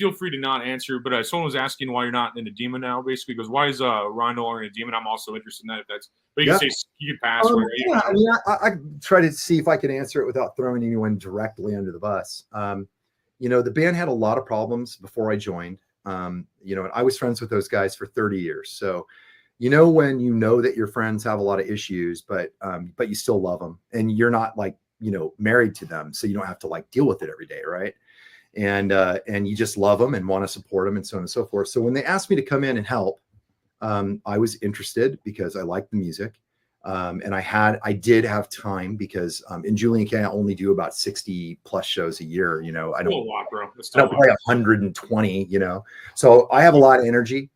feel free to not answer, but someone was asking why you're not in Adema now. Basically, goes, why is Ryan no longer in Adema? And I'm also interested in that. If that's, but you can say you can pass. Yeah, I mean, I try to see if I can answer it without throwing anyone directly under the bus. You know, the band had a lot of problems before I joined. You know, and I was friends with those guys for 30 years. So, you know, when you know that your friends have a lot of issues, but you still love them, and you're not like, you know, married to them, so you don't have to like deal with it every day, right? And you just love them and want to support them and so on and so forth. So when they asked me to come in and help, I was interested because I liked the music. And I did have time because in Julian K, I only do about 60 plus shows a year. You know, I don't play 120, you know, so I have a lot of energy.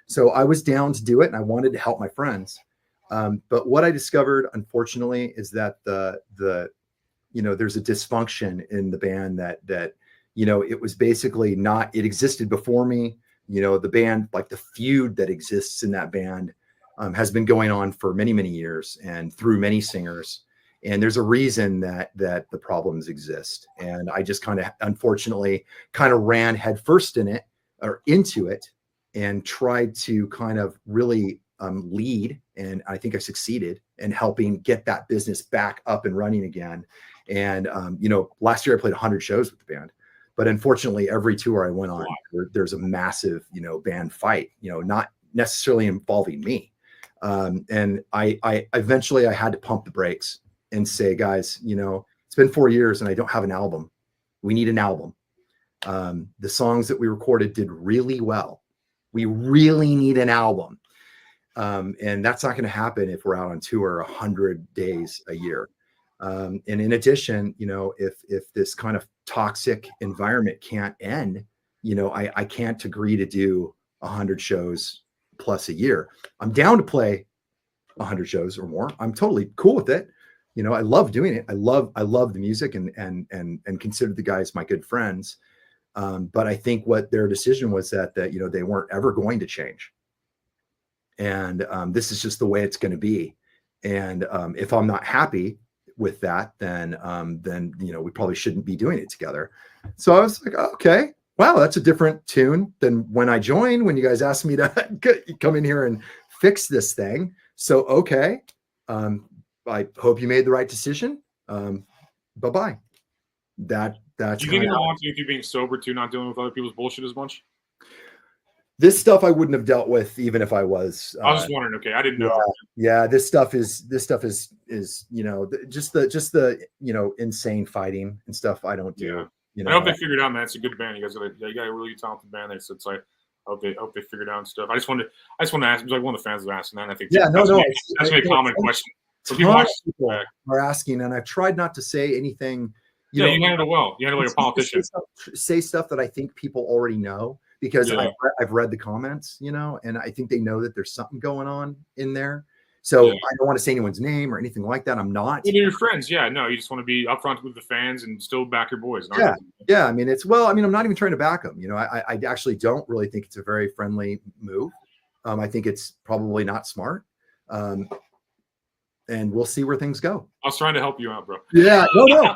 So I was down to do it and I wanted to help my friends. But what I discovered, unfortunately, is that you know, there's a dysfunction in the band that, you know, it was basically not, it existed before me. You know, the band, like the feud that exists in that band, has been going on for many, many years and through many singers. And there's a reason that the problems exist. And I just kind of, unfortunately, kind of ran headfirst in it or into it and tried to kind of really lead. And I think I succeeded in helping get that business back up and running again. And, you know, last year I played 100 shows with the band. But unfortunately, every tour I went on, there's a massive, you know, band fight, you know, not necessarily involving me. And I eventually I had to pump the brakes and say, guys, you know, it's been 4 years and I don't have an album. We need an album. The songs that we recorded did really well. We really need an album. And that's not going to happen if we're out on tour 100 days a year. And in addition, you know, if this kind of toxic environment can't end, you know, I can't agree to do 100 shows plus a year. I'm down to play 100 shows or more. I'm totally cool with it. You know, I love doing it. I love the music and consider the guys my good friends. But I think what their decision was that you know, they weren't ever going to change. And this is just the way it's going to be. And if I'm not happy with that, then you know, we probably shouldn't be doing it together. So I was like, okay, wow, that's a different tune than when I joined, when you guys asked me to come in here and fix this thing. So okay, I hope you made the right decision. Bye-bye. That's do you think it belongs to you being sober too, not dealing with other people's bullshit as much? This stuff I wouldn't have dealt with even if I was. I was just wondering. Okay, I didn't know. Yeah, this stuff is you know, just the you know, insane fighting and stuff I don't do. Yeah. You know, I hope they figured out, man. It's a good band. You guys got a really talented band there. So it's like, I hope they figured out and stuff. I just want to ask. It was like one of the fans was asking that. And I think that's a common question. So people are asking, and I've tried not to say anything. You handled it well. You handled it like a politician. Say stuff that I think people already know because I've read the comments, you know, and I think they know that there's something going on in there. So I don't want to say anyone's name or anything like that. I'm not. Well, they're your friends. Yeah, no, you just want to be upfront with the fans and still back your boys. Yeah. I mean, I'm not even trying to back them. You know, I actually don't really think it's a very friendly move. I think it's probably not smart. And we'll see where things go. I was trying to help you out, bro. Yeah, no.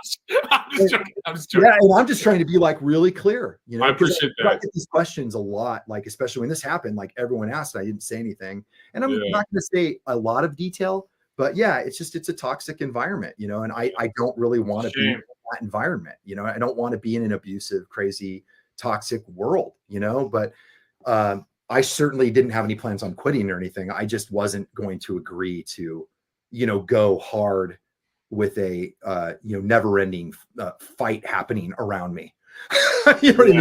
I'm just joking. Yeah, and I'm just trying to be like really clear. You know, I appreciate that. I get these questions a lot, like especially when this happened. Like everyone asked, I didn't say anything, and I'm not going to say a lot of detail. But yeah, it's a toxic environment, you know, and I don't really want to be in that environment. You know, I don't want to be in an abusive, crazy, toxic world. You know, but I certainly didn't have any plans on quitting or anything. I just wasn't going to agree to, you know, go hard with a, you know, never ending fight happening around me. You know what I mean?